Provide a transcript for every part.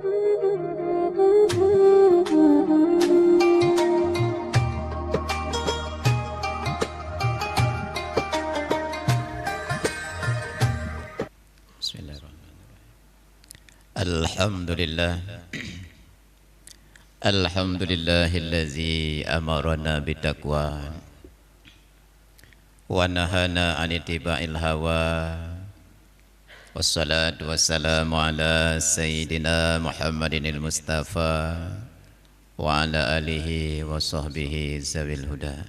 Alhamdulillah Alhamdulillahillazi amarana bitaqwa wa nahana an ittiba'il hawa wassalatu wassalamu ala sayyidina Muhammadinil Mustafa wa ala alihi wa sahbihi zawil huda.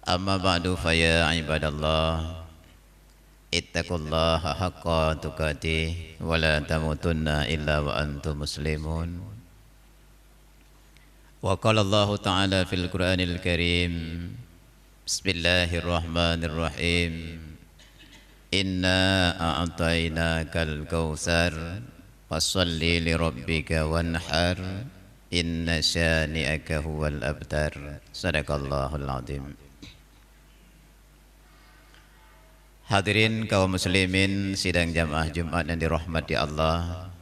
Amma ba'du fa ya ibadallah ittaqullaha haqqa tuqatih wa la tamutunna illa wa antum muslimun. Wa qala Allah ta'ala fil Qur'anil Karim, Bismillahirrahmanirrahim, Inna a'tainakal kautsar fasholli li rabbika wanhar inna syani'aka huwal abtar. Sadaqallahul azim. Hadirin kaum muslimin sidang jamaah Jumat yang dirahmati Allah.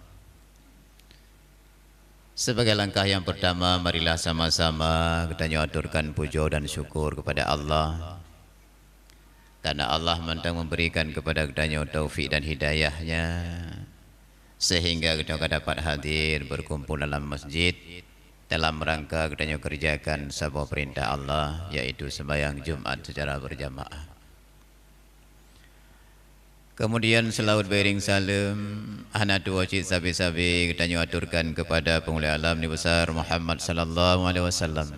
Sebagai langkah yang pertama, marilah sama-sama kita nyaturkan puja dan syukur kepada Allah, karena Allah mentang memberikan kepada kita taufik dan hidayahnya, sehingga kita dapat hadir berkumpul dalam masjid dalam rangka kita kerjakan sebuah perintah Allah, yaitu sembahyang Jumat secara berjamaah. Kemudian selawat bering salam hanatu wajib sabi-sabi kita aturkan kepada pengulia alam ni besar Muhammad sallallahu alaihi wasallam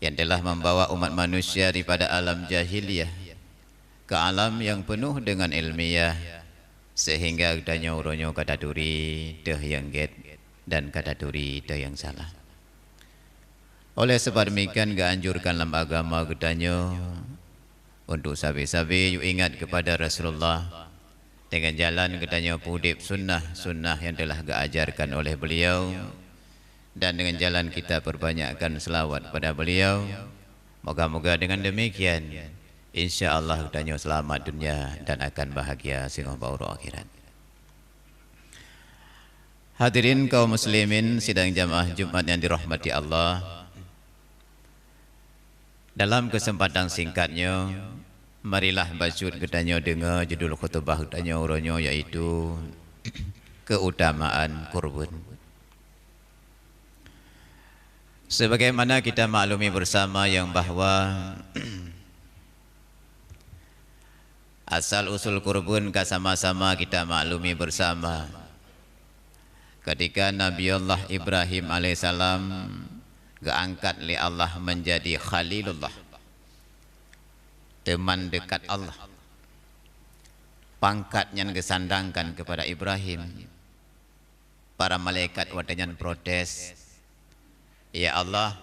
yang telah membawa umat manusia daripada alam jahiliyah ke alam yang penuh dengan ilmiah, sehingga kita nyuruhnya kata duri teh yang get dan kata duri teh yang salah. Oleh sebab demikian gaanjurkan dalam agama kita untuk sabi-sabi yuk ingat kepada Rasulullah dengan jalan katanya pudip sunnah yang telah diajarkan oleh beliau, dan dengan jalan kita perbanyakkan selawat pada beliau. Moga-moga dengan demikian insya-Allah katanya selamat dunia dan akan bahagia sehingga bauru akhirat. Hadirin kaum muslimin sidang jamaah Jumat yang dirahmati Allah, dalam kesempatan singkatnya marilah bacot katanya dengar judul khutbah katanya uronyo, yaitu keutamaan kurban. Sebagaimana kita maklumi bersama yang bahwa asal usul kurban sama-sama kita maklumi bersama ketika Nabi Allah Ibrahim alaihissalam diangkat oleh Allah menjadi Khalilullah, teman dekat Allah. Pangkatnya disandangkan kepada Ibrahim. Para malaikat wadanyan protes, ya Allah,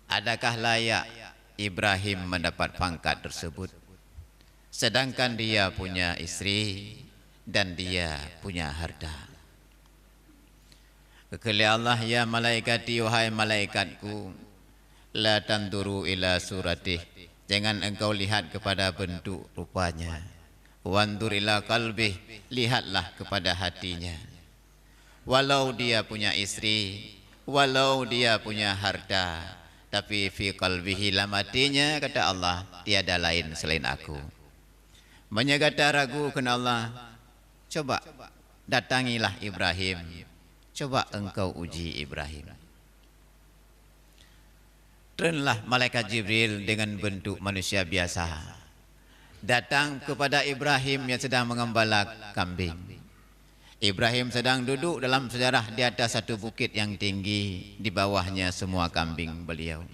adakah layak Ibrahim mendapat pangkat tersebut, sedangkan dia punya istri dan dia punya harta? Kekali Allah, ya malaikati, wahai malaikatku, la tanduru ila suratih, jangan engkau lihat kepada bentuk rupanya, wandur ila qalbih, lihatlah kepada hatinya. Walau dia punya istri, walau dia punya harta, tapi fi qalbihi, dalam hatinya kata Allah, tiada lain selain aku. Menyegata ragu kena Allah, coba datangilah Ibrahim, coba engkau uji Ibrahim. Trenlah malaikat Jibril dengan bentuk manusia biasa datang kepada Ibrahim yang sedang mengembala kambing. Ibrahim sedang duduk dalam sejarah di atas satu bukit yang tinggi, di bawahnya semua kambing beliau.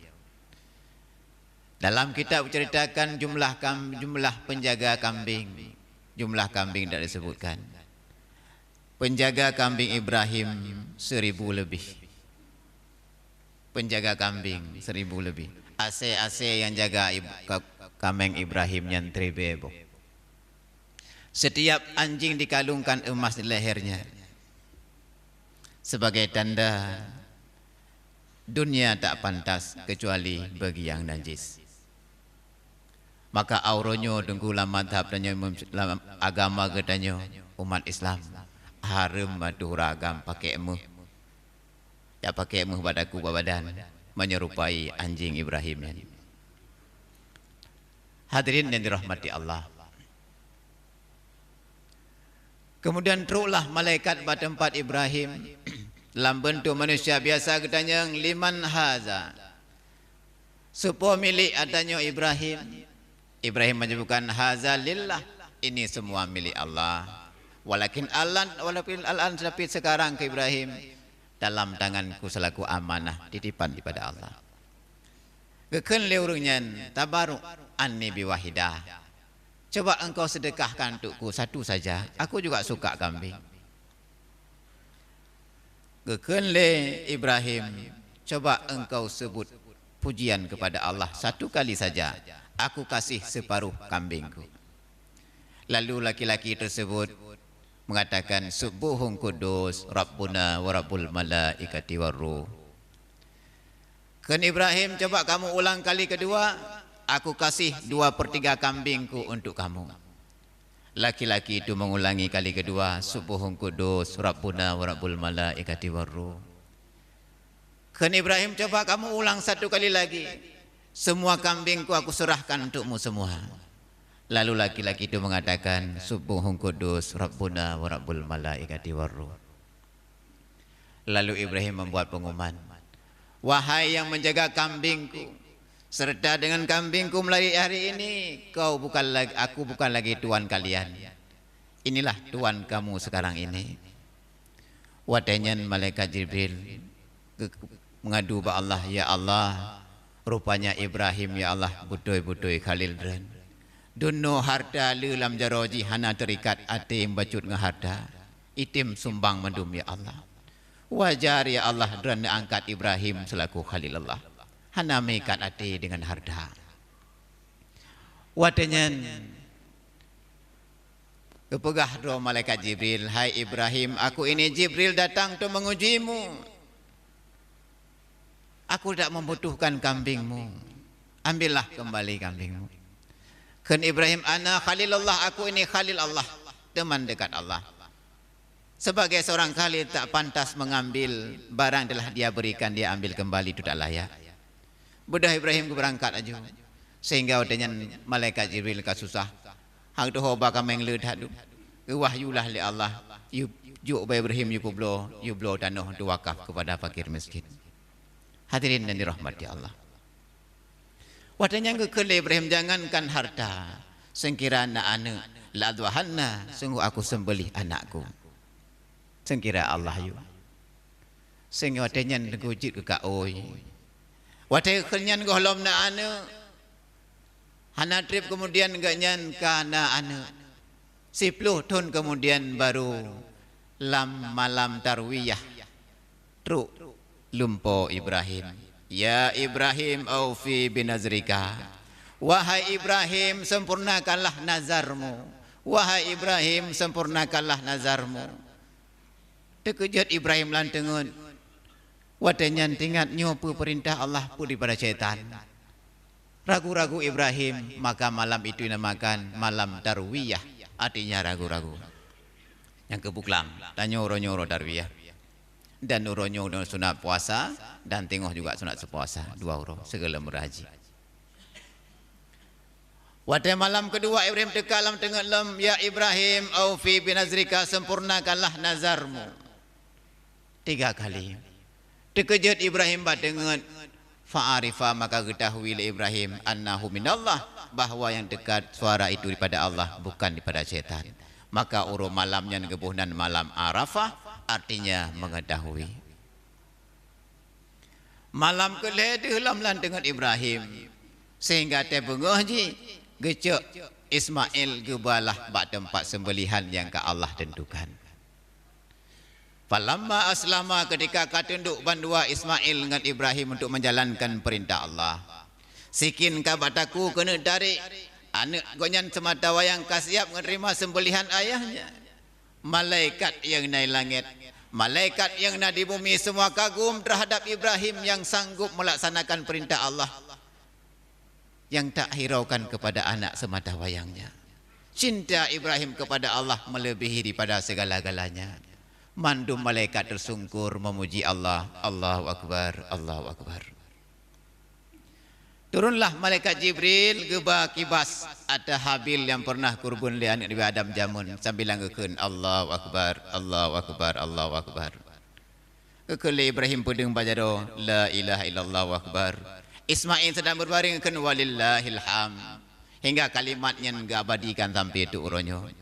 Dalam kitab ceritakan jumlah penjaga kambing, jumlah kambing tidak disebutkan. Penjaga kambing Ibrahim 1000 lebih. Penjaga kambing 1000 lebih. AC yang jaga kambing Ibrahim yang trebebo. Setiap anjing dikalungkan emas di lehernya sebagai tanda dunia tak pantas kecuali bagi yang najis. Maka auronyo dengkulah madhab dan agama katanya umat Islam, harum madu ragam pakai emuh. Ya pakai emuh padaku badan menyerupai anjing Ibrahim ini. Hadirin yang dirahmati Allah. Kemudian terulah malaikat pada tempat Ibrahim dalam bentuk manusia biasa katanya liman haza. Supaya milik adanya Ibrahim. Ibrahim menyebutkan haza lillah, ini semua milik Allah. Walakin al-an tapi sekarang ke Ibrahim dalam tanganku selaku amanah titipan daripada Allah. Keken leurunyan tabaruk anni biwahidah. Coba engkau sedekahkan untukku satu saja. Aku juga suka kambing. Keken le Ibrahim, coba engkau sebut pujian kepada Allah satu kali saja. Aku kasih separuh kambingku. Lalu laki-laki tersebut mengatakan subuhun kudus Rabbuna wa Rabbul malaikati warruh. Kan Ibrahim, coba kamu ulang kali kedua. Aku kasih 2/3 kambingku untuk kamu. Laki-laki itu mengulangi kali kedua subuhun kudus Rabbuna wa Rabbul malaikati warruh. Kan Ibrahim, coba kamu ulang satu kali lagi. Semua kambingku aku serahkan untukmu semua. Lalu laki-laki itu mengatakan subuhun kudus Rabbuna wa Rabbul malaikati warruh. Lalu Ibrahim membuat pengumuman, wahai yang menjaga kambingku, serta dengan kambingku melalui hari ini, aku bukan lagi tuan kalian. Inilah tuan kamu sekarang ini. Wadanyan malaikat Jibril mengadu kepada Allah, ya Allah, rupanya Ibrahim ya Allah butoi-butoi Khalil dren. Duno harta lelam jaroji hana terikat ate bacut ngeharta. Itim sumbang mendum ya Allah. Wajar ya Allah dren angkat Ibrahim selaku Khalilullah. Hana mekat ati dengan harta. Wadanyan kepegah doa malaikat Jibril, hai Ibrahim, aku ini Jibril datang untuk mengujimu. Aku tidak membutuhkan kambingmu. Ambillah kembali kambingmu. Kan Ibrahim, ana Khalilullah, aku ini Khalil Allah, teman dekat Allah. Sebagai seorang Khalil tak pantas mengambil barang telah dia berikan, dia ambil kembali, itu tak layak. Budak Ibrahim berangkat aja sehingga dengan malaikat Jibril ka susah hang tu hoba ka meng leud hadu wahyulah li Allah yu Ibrahim yu blo tanah tu wakaf kepada fakir miskin. Hadirin dan dirahmati Allah. Wadanya ke Ibrahim, jangankan harta, sengkira anak la adwahanna, sungguh aku sembelih anakku. Sengkira Allah yu. Sehingga wadanya ngujit ke kaoi. Watai kenyan gohlom na ane hana trip kemudian ganyan kana ane 10 tahun kemudian baru malam tarwiyah truk lumpo Ibrahim, ya Ibrahim aufi binazrika, wahai Ibrahim sempurnakanlah nazarmu, wahai Ibrahim sempurnakanlah nazarmu. Terkejut Ibrahim lantengun. Wadanya tingkat nyopu perintah Allah pun daripada syaitan. Ragu-ragu Ibrahim, maka malam itu dinamakan malam tarwiyah, artinya ragu-ragu. Yang kebuklam, dan nyoro-nyoro tarwiyah. Dan nyoro-nyoro sunat puasa, dan tengok juga sunat sepuasa, 2 orang, segala meraji. Wadai malam kedua Ibrahim tekalam tengok lem, ya Ibrahim, aufi binazrika, sempurnakanlah nazarmu. 3 kali. Terkejut Ibrahim dengan fa'arifa, maka ketahui Ibrahim annahu minallah, bahawa yang dekat suara itu daripada Allah, bukan daripada syaitan. Maka urut malamnya kebunan malam Arafah, artinya mengetahui. Malam keledehlam lan dengan Ibrahim sehingga tebengah ji gecek Ismail gebalah bak tempat sembelihan yang ke Allah tentukan. Falamma aslama, ketika katunduk bandua Ismail dengan Ibrahim untuk menjalankan perintah Allah. Sikin kabataku kena tarik anak gonyan semata wayang kasiap menerima sembelihan ayahnya. Malaikat yang naik langit, malaikat yang ada di bumi, semua kagum terhadap Ibrahim yang sanggup melaksanakan perintah Allah, yang tak hiraukan kepada anak semata wayangnya. Cinta Ibrahim kepada Allah melebihi daripada segala-galanya. Mandum malaikat tersungkur memuji Allah. Allahu Akbar, Allahu Akbar. Turunlah malaikat Jibril geba kibas ada Habil yang pernah kurban li anak Nabi Adam jamun sambil langgekeun Allahu Akbar, Allahu Akbar, Allahu Akbar. Kekele Ibrahim pedeng bajado la ilaha illallah wa akbar. Ismail sedang berbaring keun walillahil ham. Hingga kalimatnya ngabadikan sampai itu uronyo.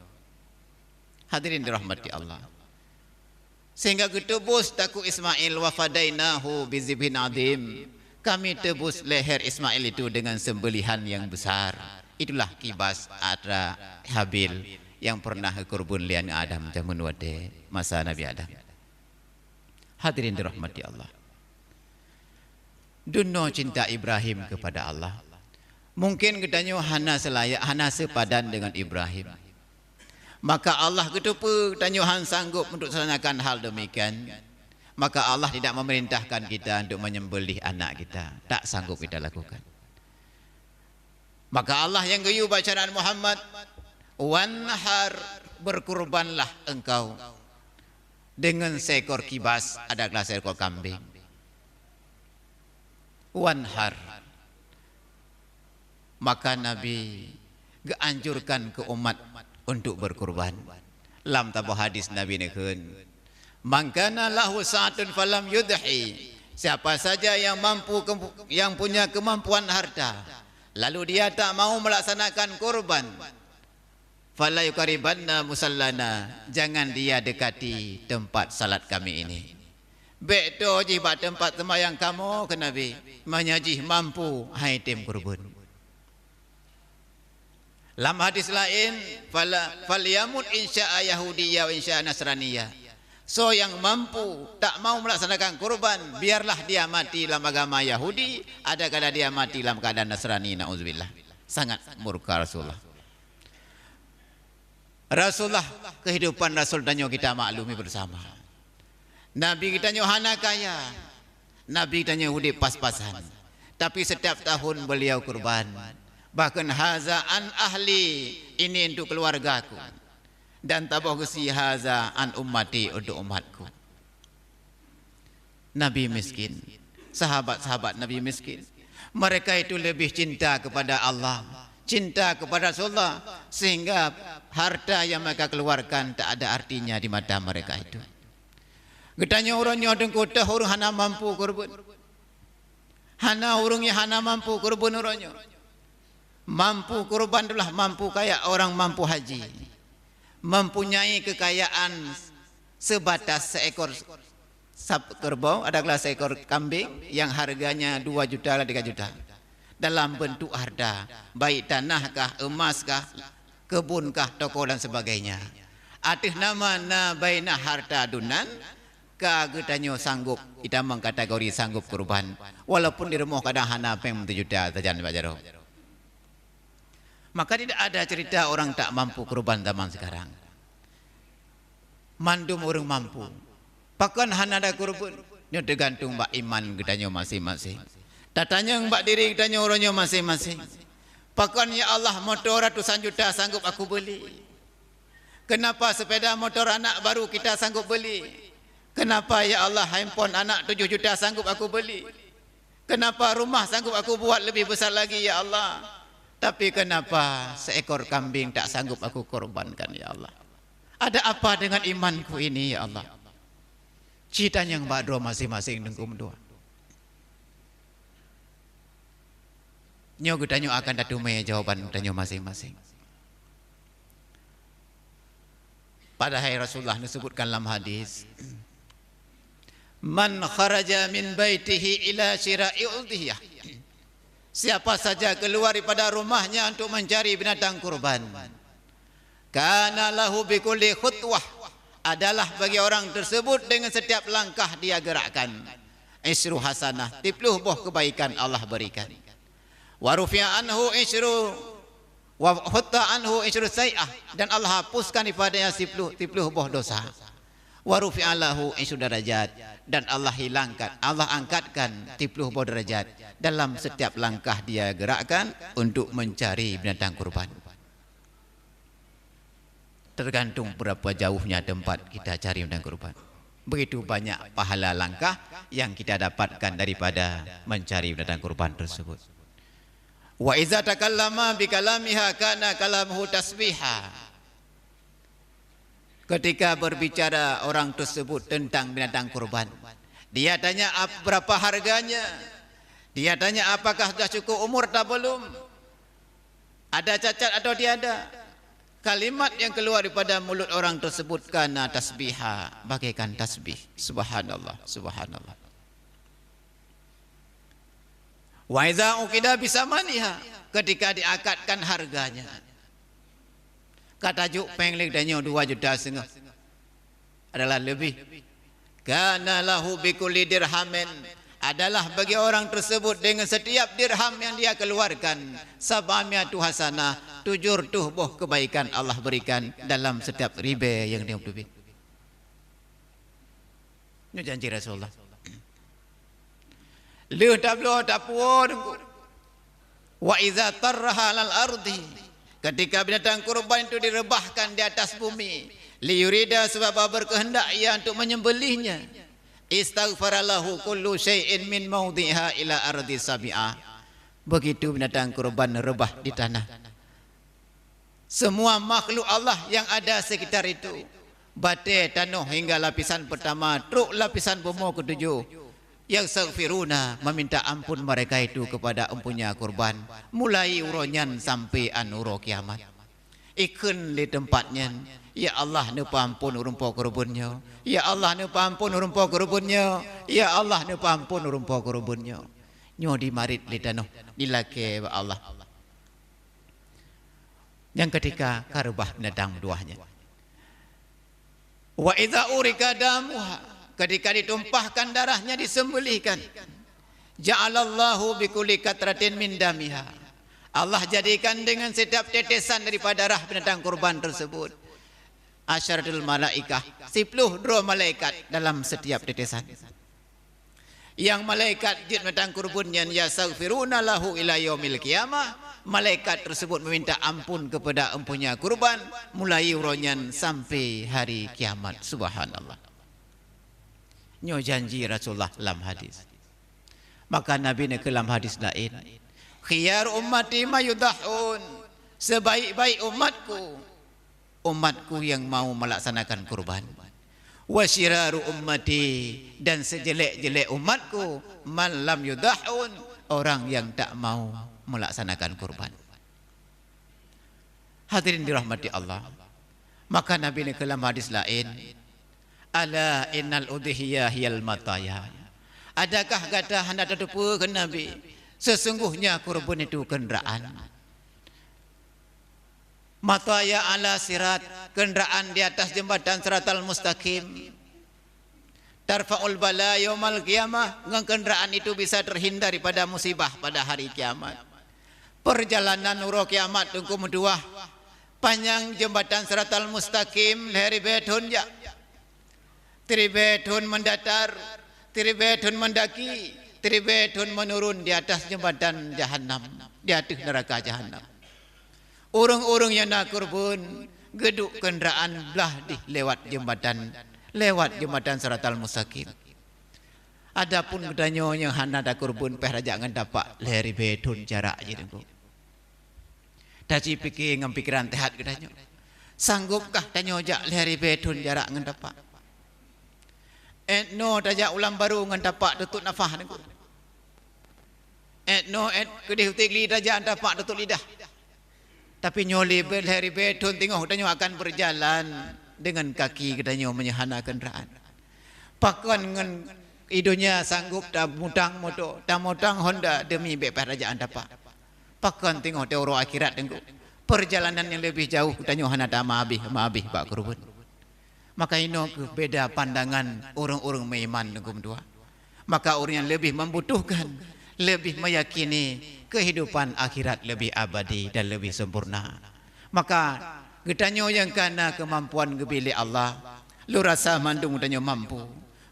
Hadirin dirahmati Allah. Sehingga ketebus taku Ismail wa fadainahu bizibhin adim. Kami tebus leher Ismail itu dengan sembelihan yang besar. Itulah kibas ada Habil yang pernah kurban lian Adam jamun wade masa Nabi Adam. Hadirin dirahmati Allah. Duno cinta Ibrahim kepada Allah. Mungkin kedanyo hana selayak, hana sepadan dengan Ibrahim. Maka Allah ketupu kedanyo han sanggup untuk melaksanakan hal demikian. Maka Allah tidak memerintahkan kita untuk menyembelih anak kita. Tak sanggup kita lakukan. Maka Allah yang geyu bacaan Muhammad, wanhar, berkurbanlah engkau dengan seekor kibas, adalah seekor kambing. Wanhar. Maka Nabi anjurkan ke umat untuk berkurban. Lam tabuh hadis Nabi nekun. Mangkana lahu sa'atun falam yudhi. Siapa saja yang mampu, yang punya kemampuan harta, lalu dia tak mau melaksanakan kurban, fala yukaribanna musallana, jangan dia dekati tempat salat kami ini. Beto jibat tempat sembahyang kamu ke Nabi, menyajih mampu hai tim kurban. Lam hadis lain, falyamut insya'a yahudiyya wa insya'a nasraniyya. So yang mampu tak mau melaksanakan kurban, biarlah dia mati dalam agama Yahudi, ada kala dia mati dalam keadaan Nasrani, na'udzubillah. Sangat murka Rasulullah. Rasulullah, kehidupan Rasul danyo kita maklumi bersama. Nabi kita nyo hana kaya, Nabi kita nyo hidup pas-pasan. Tapi setiap tahun beliau kurban. Bahkan haza an ahli, ini untuk keluargaku. Dan tabah gesi haza an ummati, untuk umatku. Nabi miskin, sahabat-sahabat Nabi miskin, mereka itu lebih cinta kepada Allah, cinta kepada Rasulullah, sehingga harta yang mereka keluarkan tak ada artinya di mata mereka itu. Getanya orangnya ada kota orang hana mampu kurban, hana orangnya hana mampu kurban orangnya. Mampu kurban itulah mampu kayak orang mampu haji, mempunyai kekayaan sebatas seekor kerbau, adalah seekor kambing yang harganya 2 juta atau 3 juta dalam bentuk harta, baik tanahkah, emaskah, kebunkah, toko dan sebagainya. Atih nama na baina harta dunan kagetanyo sanggup, kita mengkategori sanggup kurban walaupun di rumah kadang hana peng 7 juta saja bajaro. Maka tidak ada cerita orang tak mampu kurban zaman sekarang. Mandum orang mampu. Pakan hana ada kurban. Ini tergantung mbak iman gedanyo masing-masing. Tatanya mbak diri gedanyo orangnya masing-masing. Pakan ya Allah motor ratusan juta sanggup aku beli. Kenapa sepeda motor anak baru kita sanggup beli? Kenapa ya Allah handphone anak 7 juta sanggup aku beli? Kenapa rumah sanggup aku buat lebih besar lagi ya Allah? Tapi kenapa seekor kambing tak sanggup aku korbankan ya Allah? Ada apa dengan imanku ini ya Allah? Citanya yang badro masing-masing dengkum doa. Nyo gedanyo akan datume jawaban gedanyo masing-masing. Pada hari Rasulullah disebutkan dalam hadis, man kharaja min baitihi ila syira'i udhiyah. Siapa saja keluar daripada rumahnya untuk mencari binatang kurban, kana lahu bikulli khutwah, adalah bagi orang tersebut dengan setiap langkah dia gerakkan isru hasanah, 10 buah kebaikan Allah berikan. Wa rufi'a anhu isru wa hutta anhu isru sayi'ah, dan Allah hapuskan daripadanya 10 buah dosa. Wa rufi'a lahu isru darajat, dan Allah hilangkan, Allah angkatkan 10 buah derajat dalam setiap langkah dia gerakkan untuk mencari binatang kurban. tergantung berapa jauhnya tempat kita cari medan kurban. Begitu banyak pahala langkah yang kita dapatkan daripada mencari medan kurban tersebut. Wa iza takallama bi kalamiha kana kalamuhu tasbiha. Ketika berbicara orang tersebut tentang binatang kurban, dia tanya berapa harganya, dia tanya apakah sudah cukup umur atau belum, ada cacat atau tiada. Kalimat yang keluar daripada mulut orang tersebut kana tasbiha, bagaikan tasbih. Subhanallah, subhanallah. Wa iza uqida bisamaniha, ketika diakadkan harganya. Kata juk penglik danyo 2,5 juta adalah lebih. Kana lahu bikulli dirhamin, adalah bagi orang tersebut dengan setiap dirham yang dia keluarkan 700 hasanah, 7 buah kebaikan Allah berikan dalam setiap riba yang dia beri. Ini janji Rasulullah. Lu tablo tapuon. Wa iza tarraha alal ardi, ketika binatang kurban itu direbahkan di atas bumi, liyurida sebab berkehendak ia untuk menyembelihnya, istaghfaralahu kullu syai'in min maudhiha ila ardi sabi'ah. Begitu binatang kurban rebah di tanah, semua makhluk Allah yang ada sekitar itu, bate tanah hingga lapisan pertama, truk lapisan bumi ketujuh, yang yaghfiruna, meminta ampun mereka itu kepada empunya kurban, mulai uronyan sampai uro kiamat. Ikun di tempatnya, ya Allah nupa ampun urumpo kurbannya, ya Allah nupa ampun urumpo kurbannya, ya Allah nupa ampun urumpo kurbannya. Nyo di marit li tanah dilake wa Allah. Yang ketika karubah binatang duahnya. Wa idza urika damuha, ketika ditumpahkan darahnya, disembelihkan, ja'alallahu bikulli katratin min damiha, Allah jadikan dengan setiap tetesan daripada darah binatang kurban tersebut asyaratul malaikah, 10 malaikat dalam setiap tetesan. Yang malaikat jin binatang kurbannya yastaghfiruna lahu ila yaumil qiyamah, malaikat tersebut meminta ampun kepada empunya kurban mulai uronyan sampai hari kiamat. Subhanallah. Nyo janji Rasulullah dalam hadis. Maka Nabi ne dalam hadis lain, khiyar ummati mayudahun, sebaik-baik umatku yang mau melaksanakan kurban. Wa syiraru ummati, dan sejelek-jelek umatku man lam yudahun, orang yang tak mau melaksanakan kurban. Hadirin dirahmati Allah. Maka Nabi ne dalam hadis lain, ala innal udhiyah hiyal mataya. Adakah kata hendak tertupu ke Nabi, sesungguhnya kurban itu kenderaan. Mataya ala sirat, kenderaan di atas jembatan siratal mustaqim. Tarfa'ul bala yaumal qiyamah, dengan kenderaan itu bisa terhindar daripada musibah pada hari kiamat. Perjalanan uro kiamat tunggu meduah, panjang jembatan siratal mustaqim hari betun ya. Tribetun mendatar, tribetun mendaki, tribetun menurun di atas jembatan jahanam, di atas neraka jahanam. Urung-urung yang nak kurban, geduk kenderaan belah di lewat jembatan siratal mustaqim. Adapun kedanyo yang hana da kurban peh raja ngan dapat leri betun jarak je dengku. Daci pikir ngam pikiran tehat kedanyo. Sanggupkah danyo jak leri betun jarak ngan dapat? No tajak ulang baru ngan dapat tutup nafas niku. No kedih utikli tajak dapat tutup lidah. Tapi nyoli berhari betun tengok danyo akan berjalan dengan kaki kedanyo menyahana kenderaan. Pakon ngan idonya sanggup dah mutang motor, dah mutang Honda demi bepah rajaan dapat. Pakon tengok teoro akhirat tengok. Perjalanan yang lebih jauh kedanyo hana dah mabih bak kurban. Maka ini beda pandangan orang-orang beriman negum dua. Maka orang yang lebih membutuhkan, lebih meyakini kehidupan akhirat lebih abadi dan lebih sempurna. Maka getanyo yang kana kemampuan gebili Allah, lu rasa mandung getanyo mampu.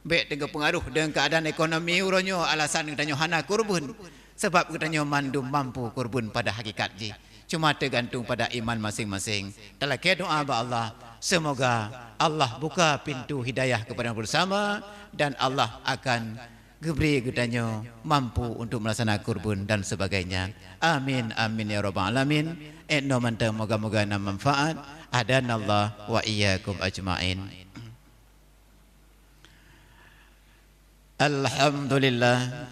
Baik dengan pengaruh dengan keadaan ekonomi uronyo alasan getanyo hana kurban. Sebab getanyo mandung mampu kurban pada hakikat ji. cuma tergantung pada iman masing-masing. Dalam doa Allah, semoga Allah buka pintu hidayah kepada bersama dan Allah akan beri kepadanya mampu untuk melaksanakan kurban dan sebagainya. Amin amin ya rabbal alamin. Inna manta moga-moga na manfaat. Adanallah wa iyyakum ajmain. Alhamdulillah.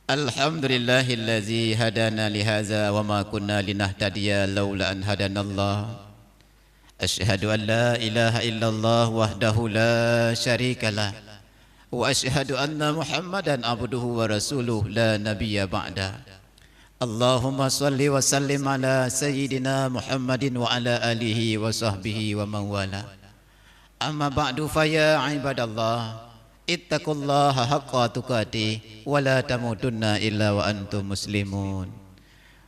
Alhamdulillahillazi hadana lihaza wa ma kunna linahtadiya laula an hadanallah. Asyhadu an la ilaha illallah wahdahu la syarikalah wa asyhadu anna Muhammadan abduhu wa rasuluh la nabiyya ba'da. Allahumma salli wa sallim ala sayyidina Muhammadin wa ala alihi wa sahbihi wa man wala. Amma ba'du fa ya ibadallah, ittaqullaha haqqa tuqatih wa la tamutunna illa wa antum muslimun.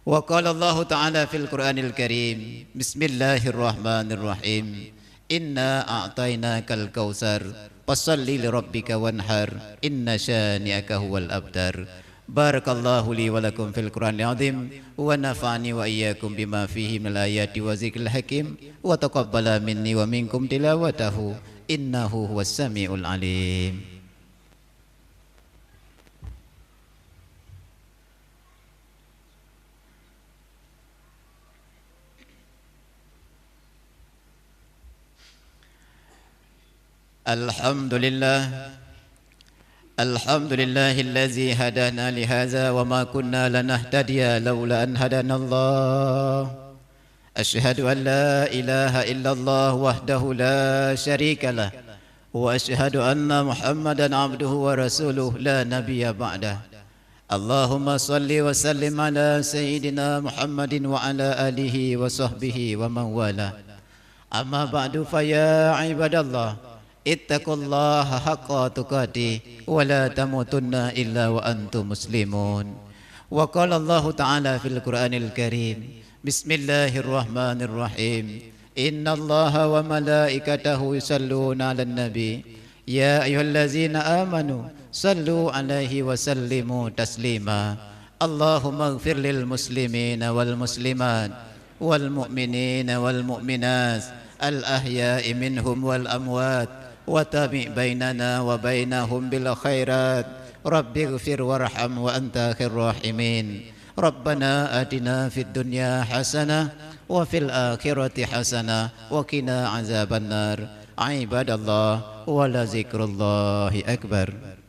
Wa qala Allah ta'ala fil Qur'anil Karim, bismillahirrahmanirrahim, inna a'tainakal kautsar fashalli li rabbika wanhar inna syani'aka huwal abtar. Barakallahu li wa lakum fil Qur'anil azim wa nafa'ani wa iyyakum bima fihi minal ayati wa zikril hakim wa taqabbala minni wa minkum tilawatahu innahu huwas samiul alim. Alhamdulillah. Alhamdulillahillazi hadana lihaza wa ma kunna lanahtadiya laula an hadanallah. Asyhadu an la ilaha illallah wahdahu la syarikalah wa asyhadu anna Muhammadan abduhu wa rasuluh la nabiyya ba'dah. Allahumma salli wa sallim ala sayyidina Muhammadin wa ala alihi wa sahbihi wa man wala. Amma ba'du fa ya ibadallah, ittaqullaha haqqa tuqatih wa la tamutunna illa wa antum muslimun. Wa qala Allah ta'ala fil Qur'anil Karim, bismillahirrahmanirrahim, innallaha wa malaikatahu yusalluna 'alan nabi ya ayyuhallazina amanu sallu 'alaihi wa sallimu taslima. Allahumma ighfir lil muslimina wal muslimat wal mu'minina wal mu'minat al ahya'i minhum wal amwat wa tabi' bainana wa bainahum bil khairat. Rabbi ighfir warham wa anta khairur rahimin. Rabbana atina fid dunya hasanah wa fil akhirati hasanah wa qina azabannar. Ibadallah wa la zikrullahi akbar.